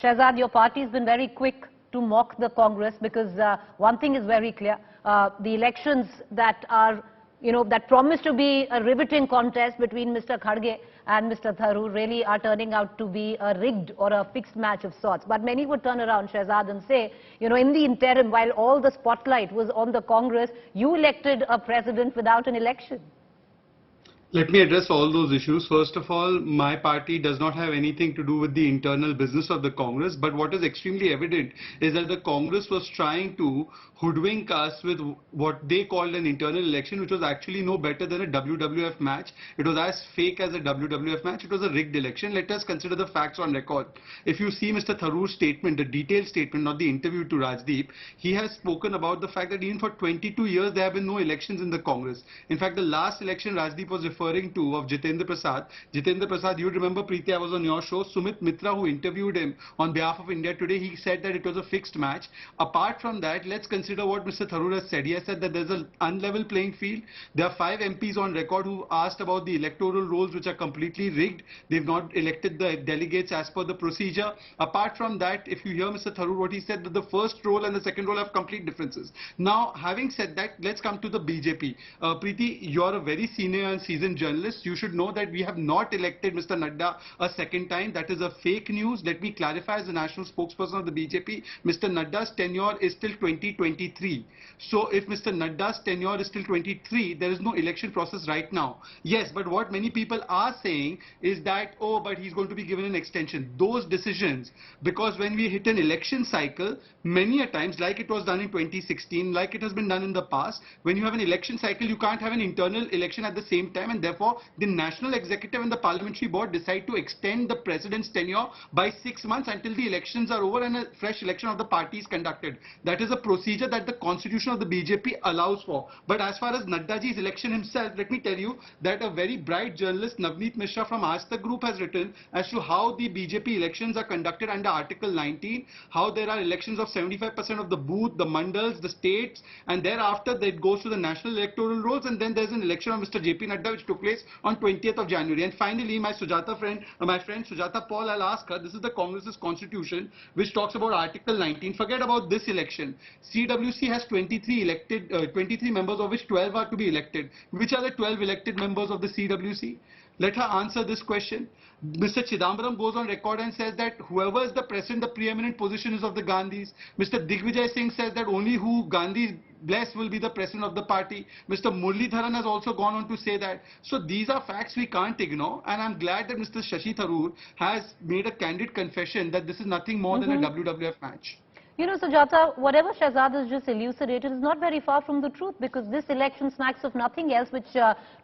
Shehzad, your party has been very quick to mock the Congress because one thing is very clear. The elections that are, that promise to be a riveting contest between Mr. Kharge and Mr. Tharoor really are turning out to be a rigged or a fixed match of sorts. But many would turn around, Shehzad, and say, in the interim, while all the spotlight was on the Congress, you elected a president without an election. Let me address all those issues. First of all, my party does not have anything to do with the internal business of the Congress, but what is extremely evident is that the Congress was trying to hoodwink us with what they called an internal election, which was actually no better than a WWF match. It was as fake as a WWF match. It was a rigged election. Let us consider the facts on record. If you see Mr. Tharoor's statement, the detailed statement, not the interview to Rajdeep, he has spoken about the fact that even for 22 years there have been no elections in the Congress. In fact, the last election Rajdeep was referring to of Jitendra Prasad. Jitendra Prasad, you remember, Preeti, I was on your show. Sumit Mitra, who interviewed him on behalf of India Today, he said that it was a fixed match. Apart from that, let's consider what Mr. Tharoor has said. He has said that there's an unlevel playing field. There are 5 MPs on record who asked about the electoral rolls, which are completely rigged. They've not elected the delegates as per the procedure. Apart from that, if you hear Mr. Tharoor, what he said, that the first roll and the second roll have complete differences. Now, having said that, let's come to the BJP. Preeti, you're a very senior and seasoned journalist. You should know that we have not elected Mr. Nadda a second time. That is a fake news. Let me clarify, as the national spokesperson of the BJP, Mr. Nadda's tenure is till 2023. So if Mr. Nadda's tenure is till 23, there is no election process right now. Yes, but what many people are saying is that, oh, but he's going to be given an extension. Those decisions, because when we hit an election cycle, many a times, like it was done in 2016, like it has been done in the past, when you have an election cycle, you can't have an internal election at the same time, and therefore the National Executive and the Parliamentary Board decide to extend the President's tenure by 6 months until the elections are over and a fresh election of the party is conducted. That is a procedure that the Constitution of the BJP allows for. But as far as Naddaji's election himself, let me tell you that a very bright journalist, Navneet Mishra from Aaj Tak Group, has written as to how the BJP elections are conducted under Article 19, how there are elections of 75% of the booth, the mandals, the states, and thereafter that goes to the national electoral rolls, and then there's an election of Mr. JP Nadda which took place on 20th of January. And finally, my friend Sujata Paul, I'll ask her, this is the Congress's constitution which talks about Article 19. Forget about this election. CWC has 23 members, of which 12 are to be elected. Which are the 12 elected members of the CWC? Let her answer this question. Mr. Chidambaram goes on record and says that whoever is the president, the preeminent position is of the Gandhis. Mr. Digvijay Singh says that only who Gandhi bless will be the president of the party. Mr. Muralidharan has also gone on to say that. So these are facts we can't ignore, and I'm glad that Mr. Shashi Tharoor has made a candid confession that this is nothing more than a WWF match. Sujata, whatever Shehzad has just elucidated is not very far from the truth, because this election smacks of nothing else which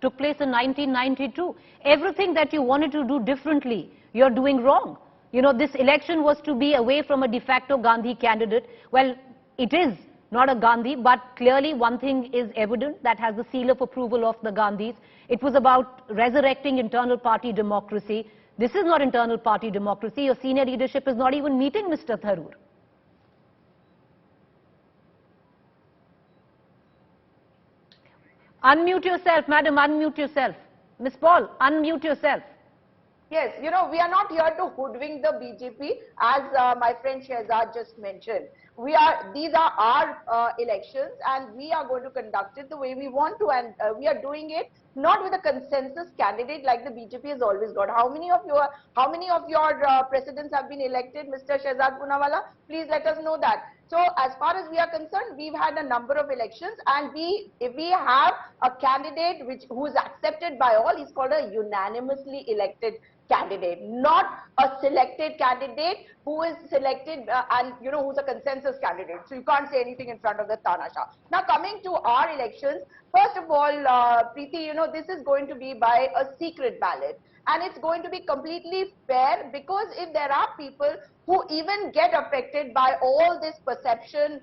took place in 1992. Everything that you wanted to do differently, you're doing wrong. This election was to be away from a de facto Gandhi candidate. Well, it is not a Gandhi, but clearly one thing is evident that has the seal of approval of the Gandhis. It was about resurrecting internal party democracy. This is not internal party democracy. Your senior leadership is not even meeting Mr. Tharoor. Unmute yourself, madam, unmute yourself. Ms. Paul, unmute yourself. Yes, we are not here to hoodwink the BJP, as my friend Shehzad just mentioned. These are our elections, and we are going to conduct it the way we want to, and we are doing it not with a consensus candidate like the BJP has always got. How many of your presidents have been elected, Mr. Shehzad Poonawalla? Please let us know that. So as far as we are concerned, we've had a number of elections, and if we have a candidate who is accepted by all, he's called a unanimously elected candidate, not a selected candidate who is selected and who's a consensus candidate. So you can't say anything in front of the Tanasha. Now coming to our elections, first of all, Preeti, this is going to be by a secret ballot, and it's going to be completely fair, because if there are people who even get affected by all this perception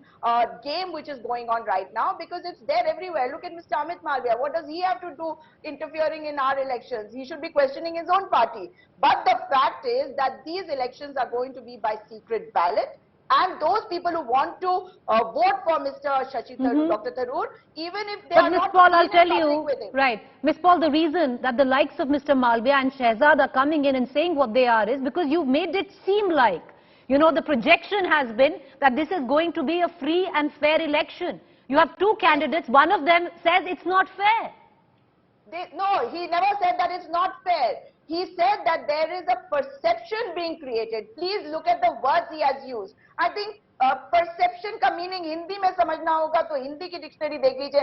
game which is going on right now, because it's there everywhere. Look at Mr. Amit Malviya. What does he have to do interfering in our elections? He should be questioning his own party. But the fact is that these elections are going to be by secret ballot. And those people who want to vote for Mr. Shashi Tharoor, Dr. Tharoor, even if they are not Paul, I'll tell you, with him. Right. Ms. Paul, the reason that the likes of Mr. Malviya and Shehzad are coming in and saying what they are is because you've made it seem like You know, the projection has been that this is going to be a free and fair election. You have two candidates, one of them says it's not fair. No, he never said that it's not fair. He said that there is a perception being created. Please look at the words he has used. I think perception का meaning Hindi में समझना होगा तो हिंदी की dictionary देख लीजिए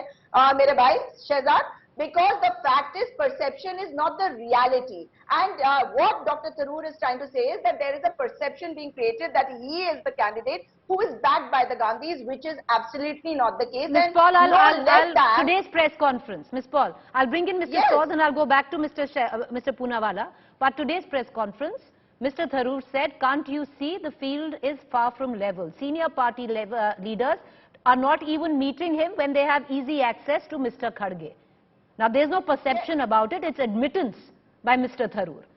मेरे भाई Shahzad. Because the fact is perception is not the reality. And what Dr. Tharoor is trying to say is that there is a perception being created that he is the candidate who is backed by the Gandhis, which is absolutely not the case. Ms. Paul, today's press conference, Ms. Paul, I'll bring in Mr. Yes. Saud and I'll go back to Mr. Poonawalla. But today's press conference, Mr. Tharoor said, can't you see the field is far from level? Senior party leaders are not even meeting him when they have easy access to Mr. Kharge. Now, there's no perception about it. It's admittance by Mr. Tharoor.